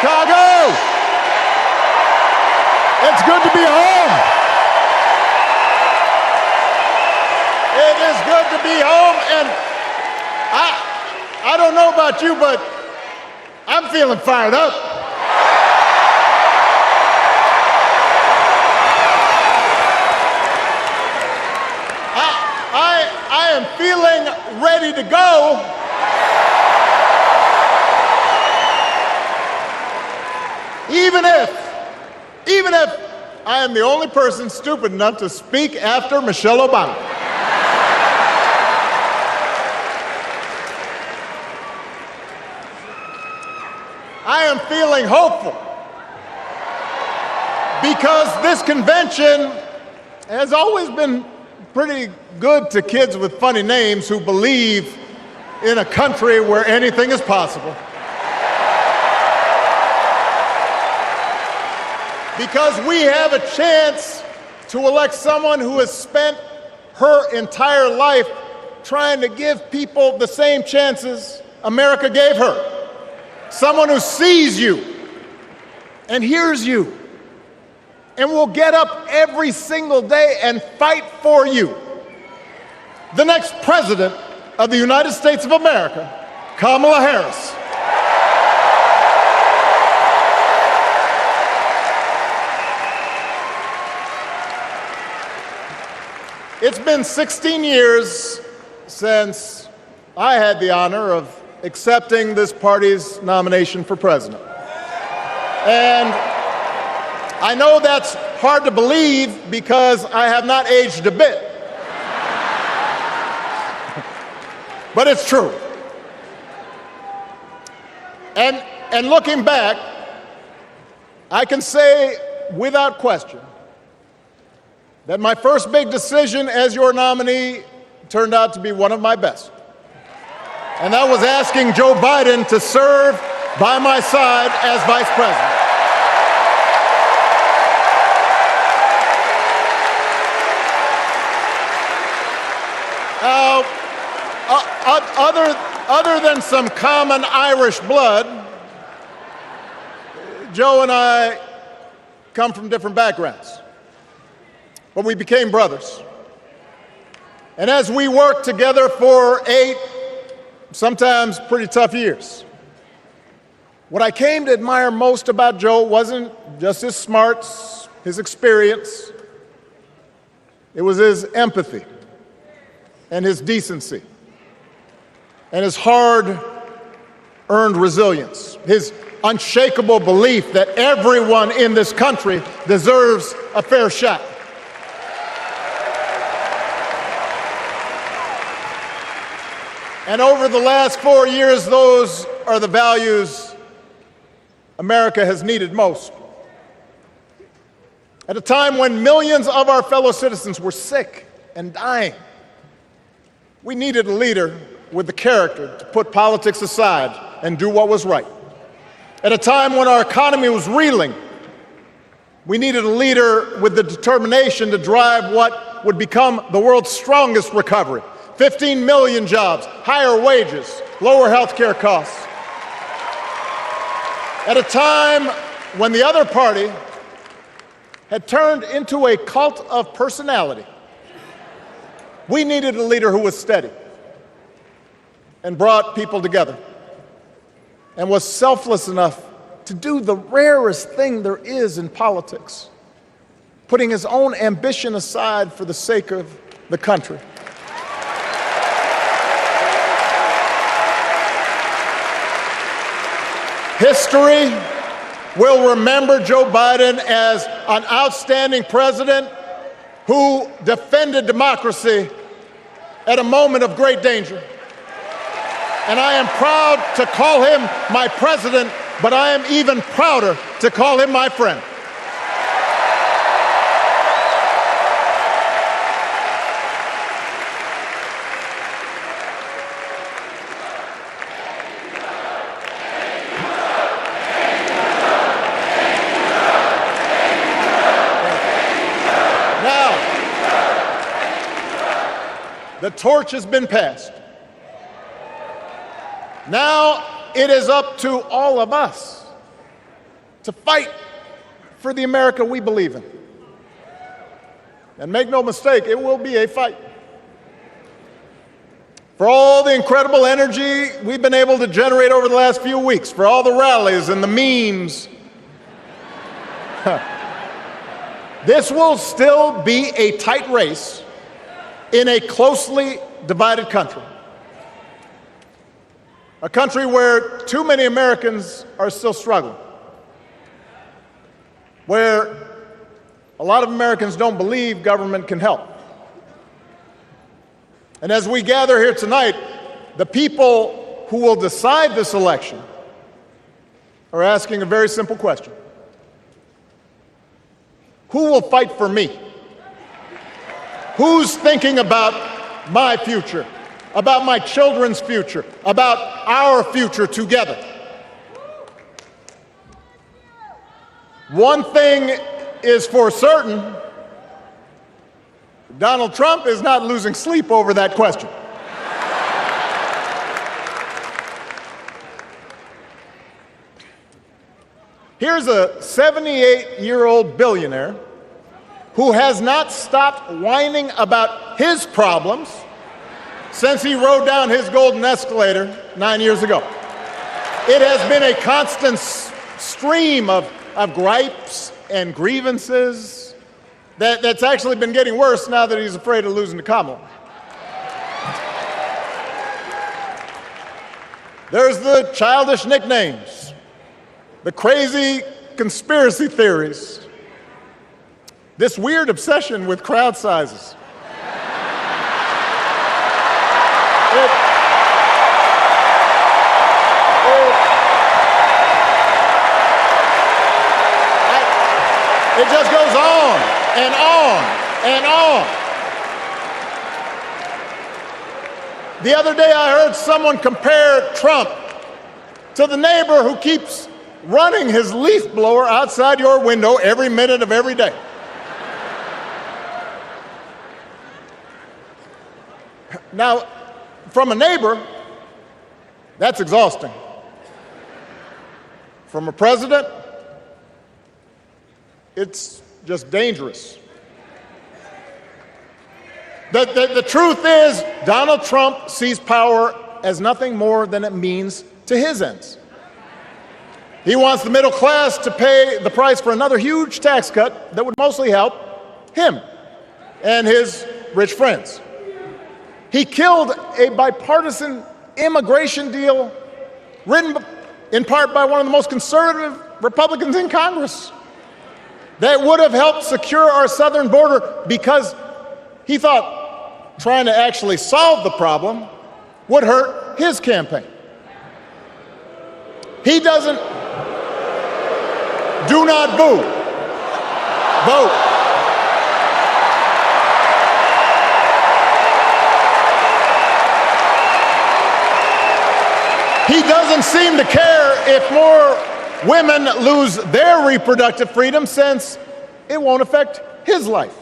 Chicago. It's good to be home. It is good to be home, and I don't know about you, but I'm feeling fired up. I am feeling ready to go. Even if I am the only person stupid enough to speak after Michelle Obama. I am feeling hopeful because this convention has always been pretty good to kids with funny names who believe in a country where anything is possible. Because we have a chance to elect someone who has spent her entire life trying to give people the same chances America gave her. Someone who sees you and hears you and will get up every single day and fight for you. The next president of the United States of America, Kamala Harris. It's been 16 years since I had the honor of accepting this party's nomination for president. And I know that's hard to believe because I have not aged a bit. But it's true. And looking back, I can say without question that my first big decision as your nominee turned out to be one of my best. And that was asking Joe Biden to serve by my side as vice president. Other than some common Irish blood, Joe and I come from different backgrounds. But we became brothers. And as we worked together for 8, sometimes pretty tough years, what I came to admire most about Joe wasn't just his smarts, his experience. It was his empathy and his decency and his hard-earned resilience, his unshakable belief that everyone in this country deserves a fair shot. And over the last 4 years, those are the values America has needed most. At a time when millions of our fellow citizens were sick and dying, we needed a leader with the character to put politics aside and do what was right. At a time when our economy was reeling, we needed a leader with the determination to drive what would become the world's strongest recovery. 15 million jobs, higher wages, lower health care costs. At a time when the other party had turned into a cult of personality, we needed a leader who was steady and brought people together and was selfless enough to do the rarest thing there is in politics, putting his own ambition aside for the sake of the country. History will remember Joe Biden as an outstanding president who defended democracy at a moment of great danger. And I am proud to call him my president, but I am even prouder to call him my friend. The torch has been passed. Now it is up to all of us to fight for the America we believe in. And make no mistake, it will be a fight. For all the incredible energy we've been able to generate over the last few weeks, for all the rallies and the memes, this will still be a tight race in a closely divided country. A country where too many Americans are still struggling, where a lot of Americans don't believe government can help. And as we gather here tonight, the people who will decide this election are asking a very simple question. Who will fight for me? Who's thinking about my future, about my children's future, about our future together? One thing is for certain, Donald Trump is not losing sleep over that question. Here's a 78-year-old billionaire who has not stopped whining about his problems since he rode down his golden escalator 9 years ago. It has been a constant stream of gripes and grievances that's actually been getting worse now that he's afraid of losing to Kamala. There's the childish nicknames, the crazy conspiracy theories, this weird obsession with crowd sizes. It just goes on and on and on. The other day I heard someone compare Trump to the neighbor who keeps running his leaf blower outside your window every minute of every day. Now, from a neighbor, that's exhausting. From a president, it's just dangerous. The truth is, Donald Trump sees power as nothing more than it means to his ends. He wants the middle class to pay the price for another huge tax cut that would mostly help him and his rich friends. He killed a bipartisan immigration deal written in part by one of the most conservative Republicans in Congress that would have helped secure our southern border because he thought trying to actually solve the problem would hurt his campaign. He doesn't. Do not boo. Vote. He doesn't seem to care if more women lose their reproductive freedom since it won't affect his life.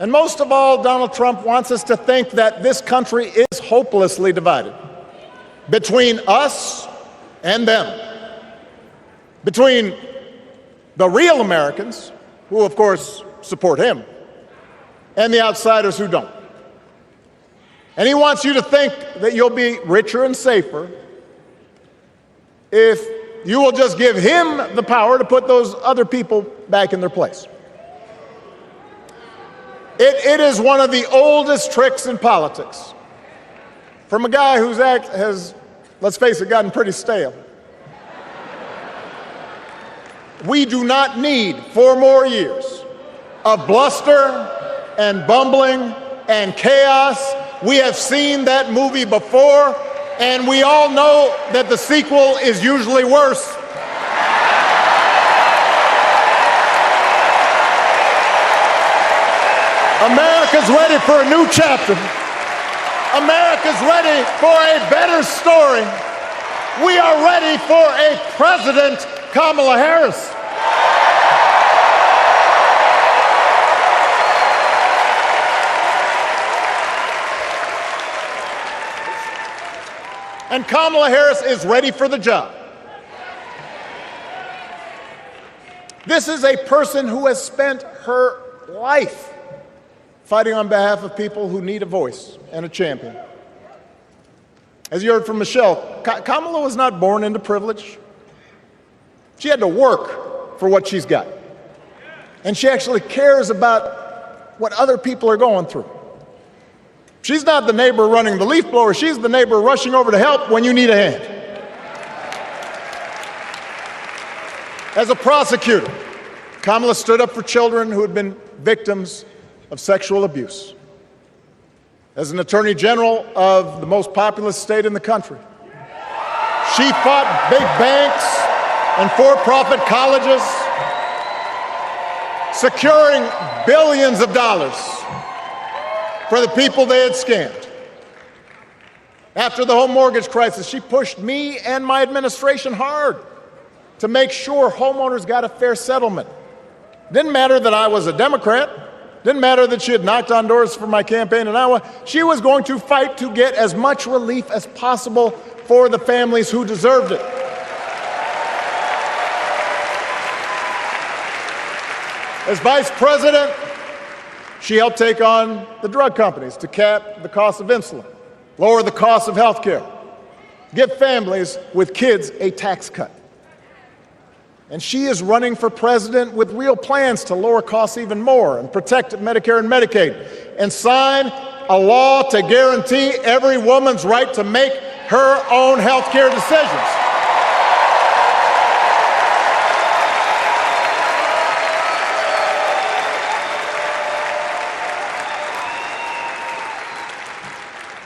And most of all, Donald Trump wants us to think that this country is hopelessly divided between us and them, between the real Americans, who of course support him, and the outsiders who don't. And he wants you to think that you'll be richer and safer if you will just give him the power to put those other people back in their place. It is one of the oldest tricks in politics from a guy whose act has, let's face it, gotten pretty stale. We do not need 4 more years of bluster and bumbling and chaos. We have seen that movie before, and we all know that the sequel is usually worse. America's ready for a new chapter. America's ready for a better story. We are ready for a President Kamala Harris. And Kamala Harris is ready for the job. This is a person who has spent her life fighting on behalf of people who need a voice and a champion. As you heard from Michelle, Kamala was not born into privilege. She had to work for what she's got. And she actually cares about what other people are going through. She's not the neighbor running the leaf blower. She's the neighbor rushing over to help when you need a hand. As a prosecutor, Kamala stood up for children who had been victims of sexual abuse. As an attorney general of the most populous state in the country, she fought big banks and for-profit colleges, securing billions of dollars for the people they had scammed. After the home mortgage crisis, she pushed me and my administration hard to make sure homeowners got a fair settlement. Didn't matter that I was a Democrat. Didn't matter that she had knocked on doors for my campaign in Iowa. She was going to fight to get as much relief as possible for the families who deserved it. As vice president, she helped take on the drug companies to cap the cost of insulin, lower the cost of health care, give families with kids a tax cut. And she is running for president with real plans to lower costs even more and protect Medicare and Medicaid and sign a law to guarantee every woman's right to make her own health care decisions.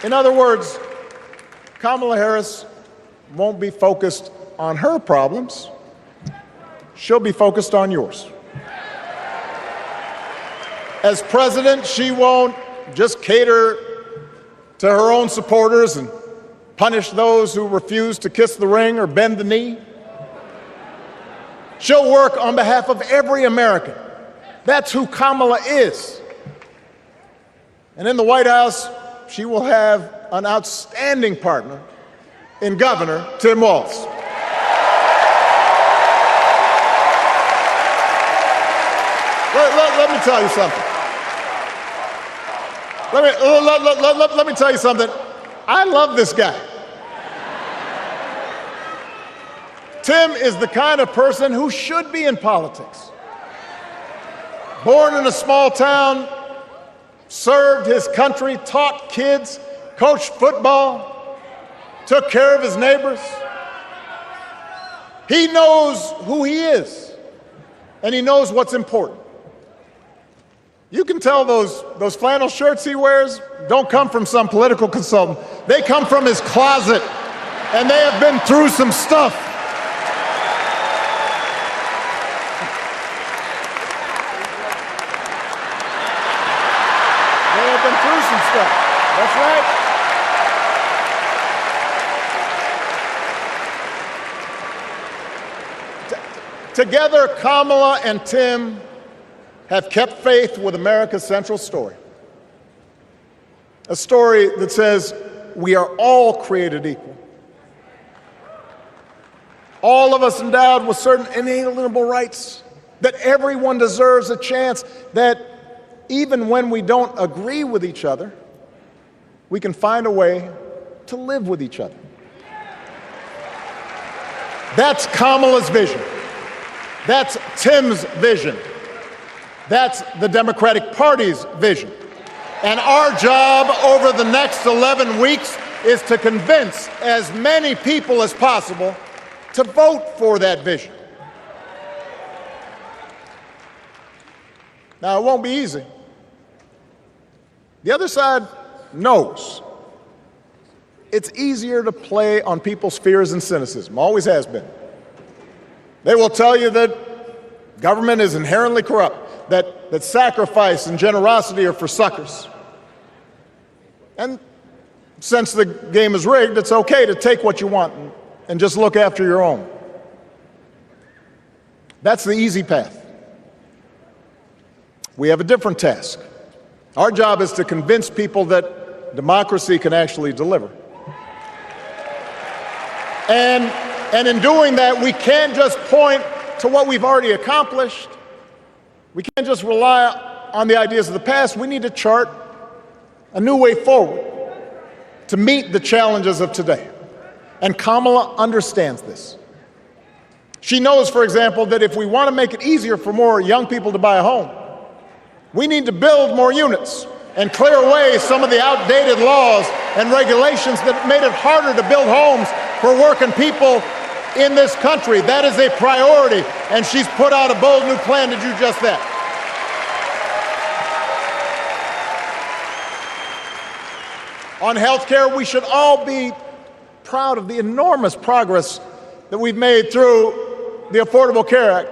In other words, Kamala Harris won't be focused on her problems. She'll be focused on yours. As president, she won't just cater to her own supporters and punish those who refuse to kiss the ring or bend the knee. She'll work on behalf of every American. That's who Kamala is. And in the White House, she will have an outstanding partner in Governor Tim Walz. Let me tell you something. Let me tell you something. I love this guy. Tim is the kind of person who should be in politics. Born in a small town, served his country, taught kids, coached football, took care of his neighbors. He knows who he is, and he knows what's important. You can tell those flannel shirts he wears don't come from some political consultant. They come from his closet, and they have been through some stuff. They have been through some stuff. That's right. Together, Kamala and Tim have kept faith with America's central story. A story that says we are all created equal. All of us endowed with certain inalienable rights, that everyone deserves a chance, that even when we don't agree with each other, we can find a way to live with each other. That's Kamala's vision. That's Tim's vision. That's the Democratic Party's vision. And our job over the next 11 weeks is to convince as many people as possible to vote for that vision. Now, it won't be easy. The other side knows it's easier to play on people's fears and cynicism, always has been. They will tell you that government is inherently corrupt, that sacrifice and generosity are for suckers. And since the game is rigged, it's okay to take what you want and just look after your own. That's the easy path. We have a different task. Our job is to convince people that democracy can actually deliver. And in doing that, we can't just point to what we've already accomplished. We can't just rely on the ideas of the past. We need to chart a new way forward to meet the challenges of today. And Kamala understands this. She knows, for example, that if we want to make it easier for more young people to buy a home, we need to build more units and clear away some of the outdated laws and regulations that made it harder to build homes for working people in this country. That is a priority, and she's put out a bold new plan to do just that. On health care, we should all be proud of the enormous progress that we've made through the Affordable Care Act,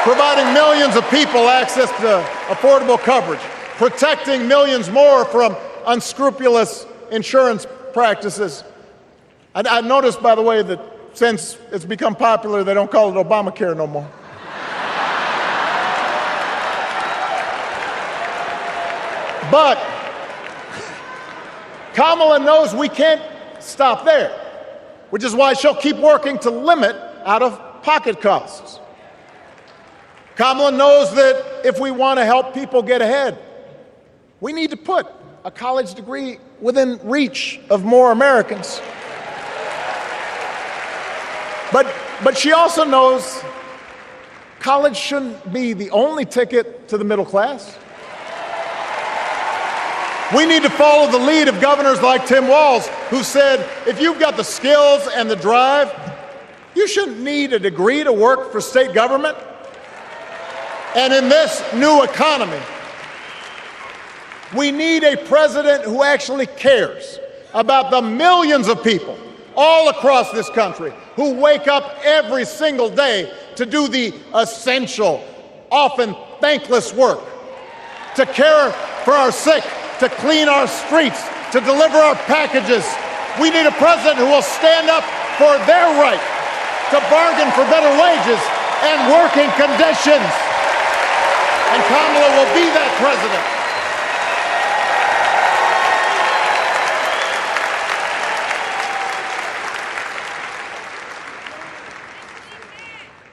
providing millions of people access to affordable coverage, protecting millions more from unscrupulous insurance practices. I noticed, by the way, that since it's become popular, they don't call it Obamacare no more. But Kamala knows we can't stop there, which is why she'll keep working to limit out-of-pocket costs. Kamala knows that if we want to help people get ahead, we need to put a college degree within reach of more Americans. But she also knows college shouldn't be the only ticket to the middle class. We need to follow the lead of governors like Tim Walz, who said, if you've got the skills and the drive, you shouldn't need a degree to work for state government. And in this new economy, we need a president who actually cares about the millions of people all across this country who wake up every single day to do the essential, often thankless work, to care for our sick, to clean our streets, to deliver our packages. We need a president who will stand up for their right to bargain for better wages and working conditions. And Kamala will be that president.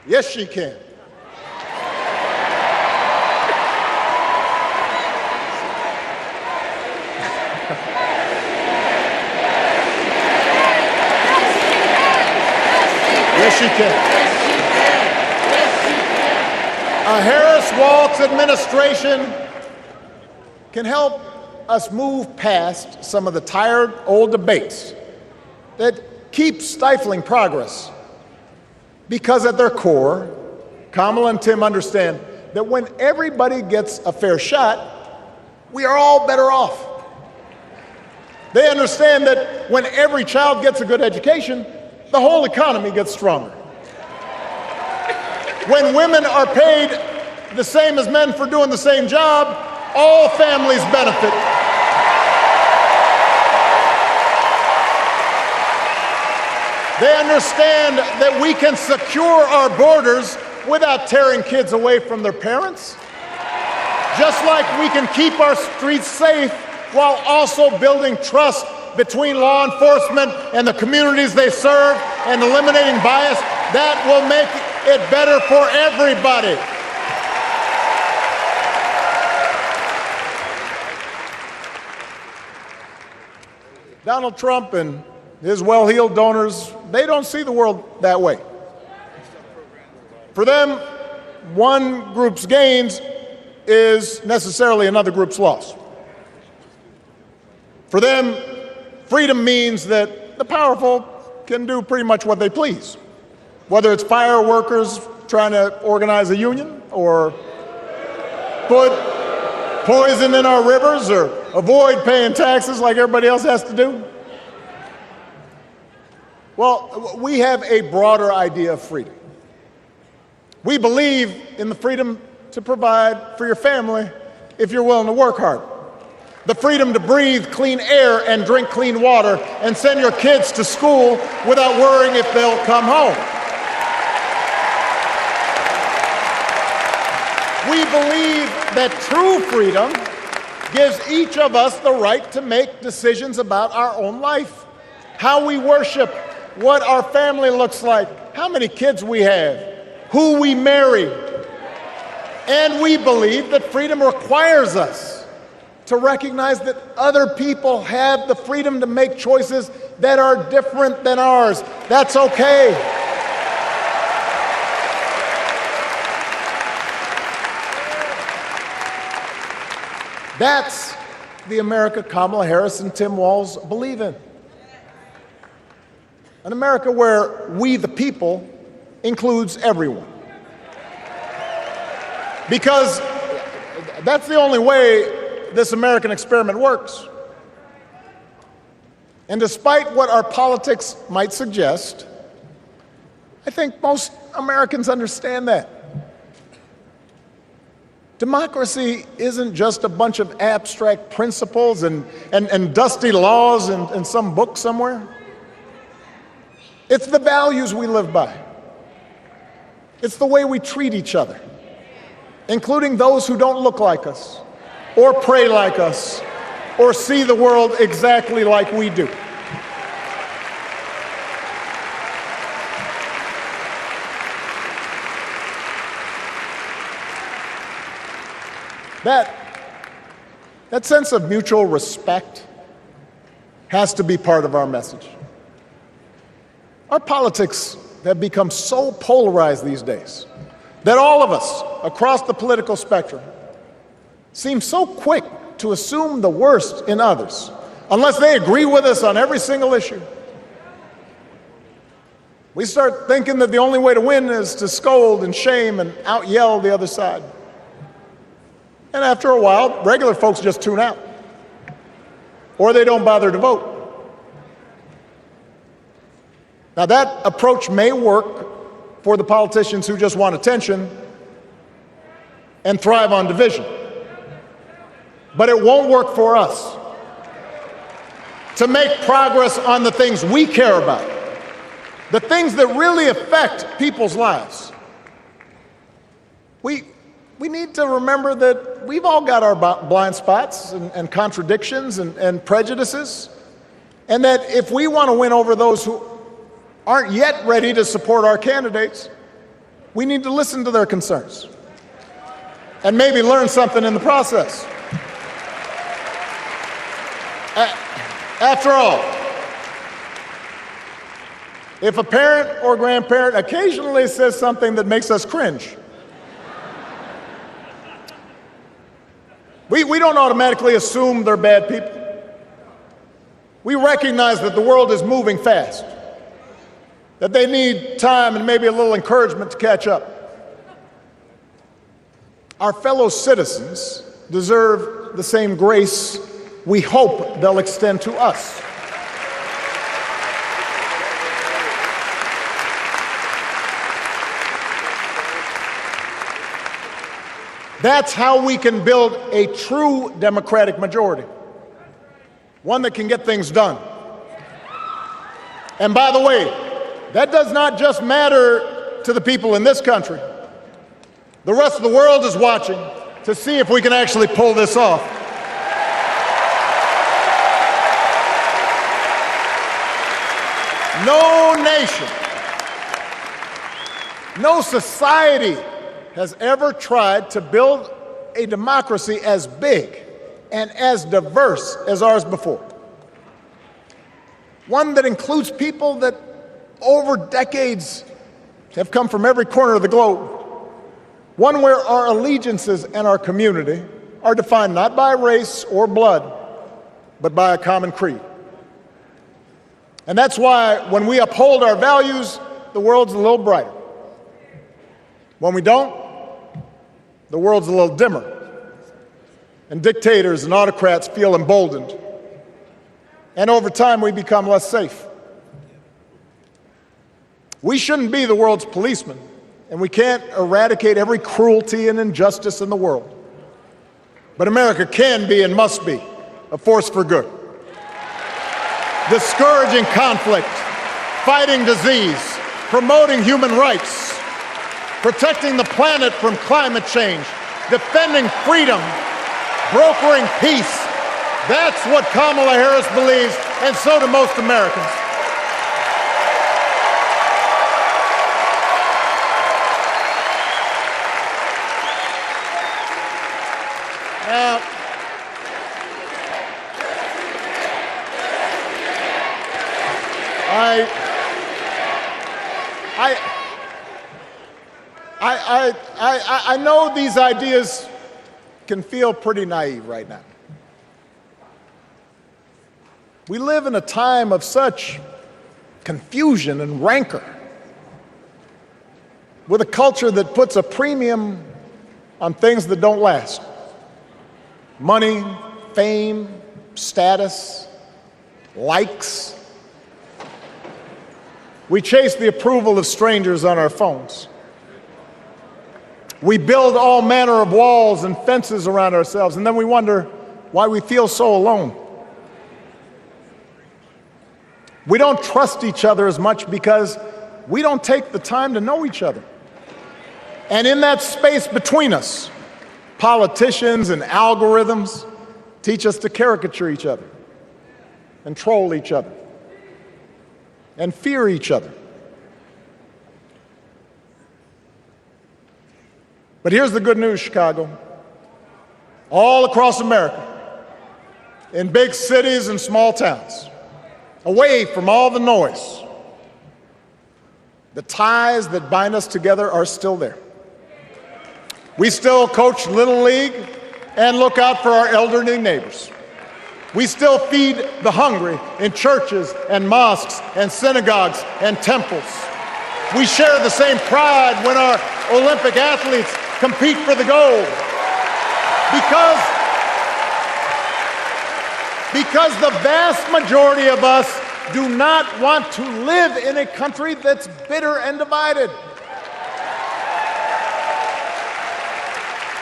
Yes, she can. Yes, she can. A Harris-Walz administration can help us move past some of the tired old debates that keep stifling progress. Because at their core, Kamala and Tim understand that when everybody gets a fair shot, we are all better off. They understand that when every child gets a good education, the whole economy gets stronger. When women are paid the same as men for doing the same job, all families benefit. They understand that we can secure our borders without tearing kids away from their parents, just like we can keep our streets safe while also building trust between law enforcement and the communities they serve and eliminating bias. That will make it better for everybody. Donald Trump and his well-heeled donors, they don't see the world that way. For them, one group's gains is necessarily another group's loss. For them, freedom means that the powerful can do pretty much what they please, whether it's fire workers trying to organize a union or put poison in our rivers or avoid paying taxes like everybody else has to do. Well, we have a broader idea of freedom. We believe in the freedom to provide for your family if you're willing to work hard. The freedom to breathe clean air and drink clean water and send your kids to school without worrying if they'll come home. We believe that true freedom gives each of us the right to make decisions about our own life, how we worship, what our family looks like, how many kids we have, who we marry. And we believe that freedom requires us to recognize that other people have the freedom to make choices that are different than ours. That's okay. That's the America Kamala Harris and Tim Walz believe in. An America where we, the people, includes everyone. Because that's the only way this American experiment works. And despite what our politics might suggest, I think most Americans understand that. Democracy isn't just a bunch of abstract principles and dusty laws in some book somewhere. It's the values we live by. It's the way we treat each other, including those who don't look like us, or pray like us, or see the world exactly like we do. That sense of mutual respect has to be part of our message. Our politics have become so polarized these days that all of us across the political spectrum seem so quick to assume the worst in others, unless they agree with us on every single issue. We start thinking that the only way to win is to scold and shame and out-yell the other side. And after a while, regular folks just tune out, or they don't bother to vote. Now, that approach may work for the politicians who just want attention and thrive on division, but it won't work for us to make progress on the things we care about, the things that really affect people's lives. We need to remember that we've all got our blind spots and contradictions and prejudices, and that if we want to win over those who aren't yet ready to support our candidates, we need to listen to their concerns and maybe learn something in the process. After all, if a parent or grandparent occasionally says something that makes us cringe, we don't automatically assume they're bad people. We recognize that the world is moving fast, that they need time and maybe a little encouragement to catch up. Our fellow citizens deserve the same grace we hope they'll extend to us. That's how we can build a true democratic majority, one that can get things done. And by the way, that does not just matter to the people in this country. The rest of the world is watching to see if we can actually pull this off. No nation, no society has ever tried to build a democracy as big and as diverse as ours before. One that includes people that over decades have come from every corner of the globe. One where our allegiances and our community are defined not by race or blood, but by a common creed. And that's why when we uphold our values, the world's a little brighter. When we don't, the world's a little dimmer, and dictators and autocrats feel emboldened. And over time, we become less safe. We shouldn't be the world's policemen, and we can't eradicate every cruelty and injustice in the world. But America can be and must be a force for good, discouraging conflict, fighting disease, promoting human rights, protecting the planet from climate change, defending freedom, brokering peace. That's what Kamala Harris believes, and so do most Americans. Now, I know these ideas can feel pretty naive right now. We live in a time of such confusion and rancor, with a culture that puts a premium on things that don't last. Money, fame, status, likes. We chase the approval of strangers on our phones. We build all manner of walls and fences around ourselves, and then we wonder why we feel so alone. We don't trust each other as much because we don't take the time to know each other. And in that space between us, politicians and algorithms teach us to caricature each other and troll each other and fear each other. But here's the good news, Chicago. All across America, in big cities and small towns, away from all the noise, the ties that bind us together are still there. We still coach Little League and look out for our elderly neighbors. We still feed the hungry in churches and mosques and synagogues and temples. We share the same pride when our Olympic athletes compete for the gold. Because the vast majority of us do not want to live in a country that's bitter and divided.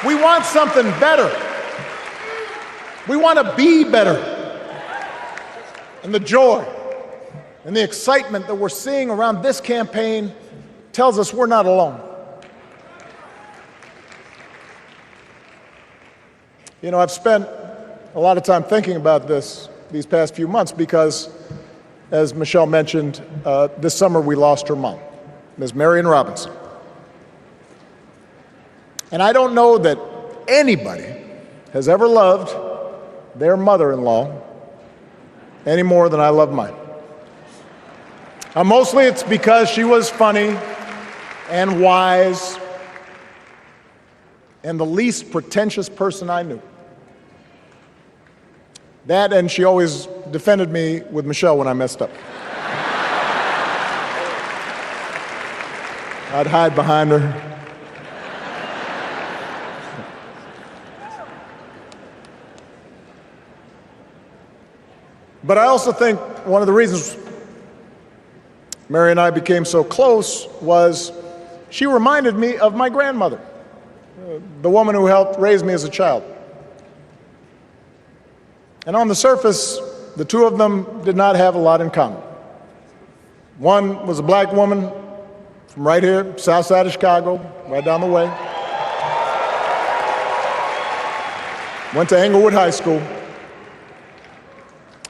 We want something better. We want to be better. And the joy and the excitement that we're seeing around this campaign tells us we're not alone. You know, I've spent a lot of time thinking about these past few months because, as Michelle mentioned, this summer we lost her mom, Ms. Marion Robinson. And I don't know that anybody has ever loved their mother-in-law any more than I love mine. Mostly it's because she was funny and wise and the least pretentious person I knew. That, and she always defended me with Michelle when I messed up. I'd hide behind her. But I also think one of the reasons Mary and I became so close was she reminded me of my grandmother, the woman who helped raise me as a child. And on the surface, the two of them did not have a lot in common. One was a black woman from right here, south side of Chicago, right down the way. Went to Englewood High School.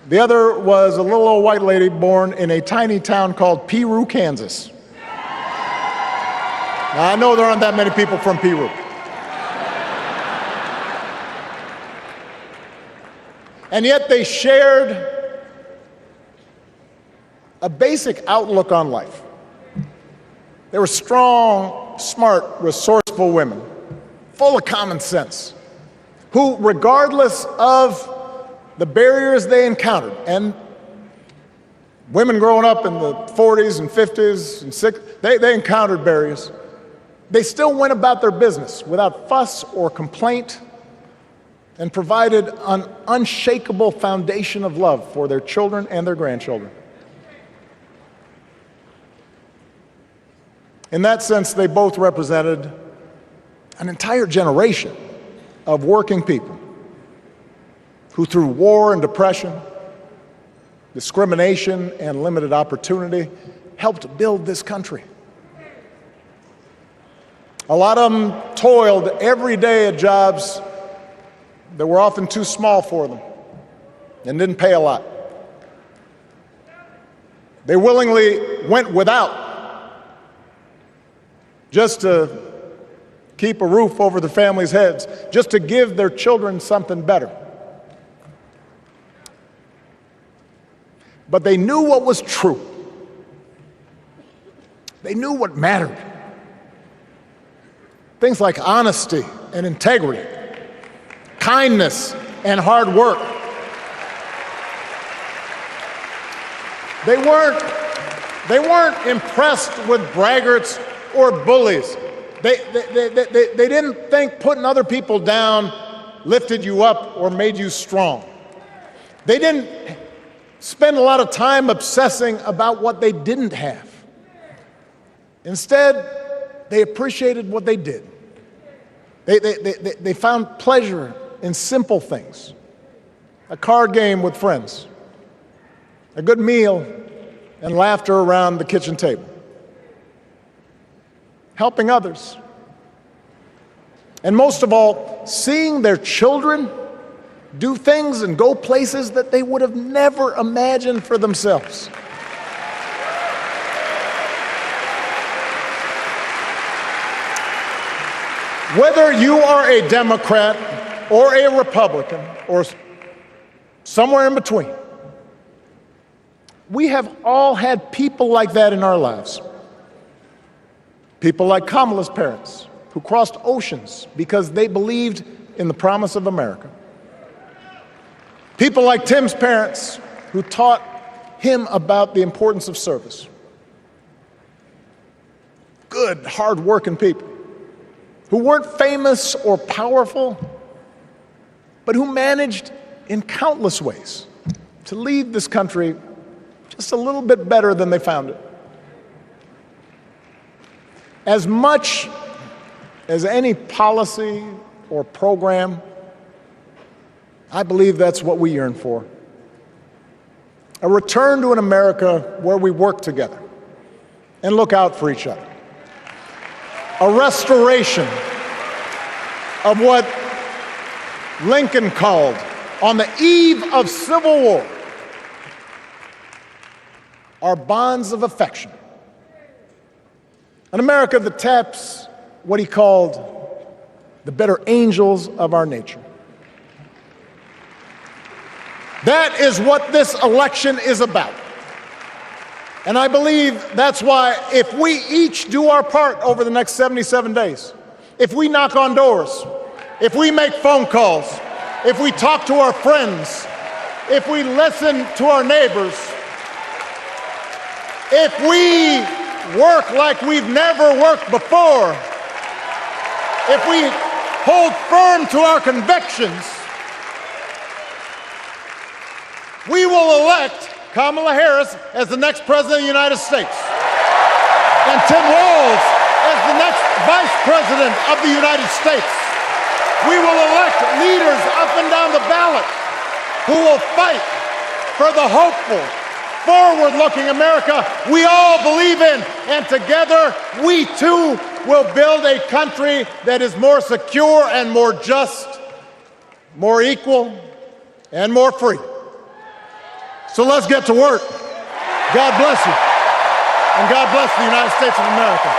The other was a little old white lady born in a tiny town called Peru, Kansas. Now, I know there aren't that many people from Peru. And yet they shared a basic outlook on life. They were strong, smart, resourceful women, full of common sense, who, regardless of the barriers they encountered, and women growing up in the 40s and 50s and 60s, they encountered barriers. They still went about their business without fuss or complaint and provided an unshakable foundation of love for their children and their grandchildren. In that sense, they both represented an entire generation of working people who, through war and depression, discrimination and limited opportunity, helped build this country. A lot of them toiled every day at jobs that were often too small for them and didn't pay a lot. They willingly went without just to keep a roof over their families' heads, just to give their children something better. But they knew what was true. They knew what mattered. Things like honesty and integrity, kindness and hard work. They weren't impressed with braggarts or bullies. They didn't think putting other people down lifted you up or made you strong. They didn't spend a lot of time obsessing about what they didn't have. Instead, they appreciated what they did. They found pleasure in simple things: a card game with friends, a good meal, and laughter around the kitchen table, helping others, and most of all, seeing their children do things and go places that they would have never imagined for themselves. Whether you are a Democrat or a Republican or somewhere in between, we have all had people like that in our lives. People like Kamala's parents, who crossed oceans because they believed in the promise of America. People like Tim's parents, who taught him about the importance of service. Good, hard-working people who weren't famous or powerful, but who managed in countless ways to leave this country just a little bit better than they found it. As much as any policy or program, I believe that's what we yearn for. A return to an America where we work together and look out for each other. A restoration of what Lincoln called, on the eve of Civil War, our bonds of affection. An America that taps what he called the better angels of our nature. That is what this election is about. And I believe that's why, if we each do our part over the next 77 days, if we knock on doors, if we make phone calls, if we talk to our friends, if we listen to our neighbors, if we work like we've never worked before, if we hold firm to our convictions, we will elect Kamala Harris as the next President of the United States, and Tim Walz as the next Vice President of the United States. We will elect leaders up and down the ballot who will fight for the hopeful, forward-looking America we all believe in, and together we too will build a country that is more secure and more just, more equal, and more free. So let's get to work. God bless you, and God bless the United States of America.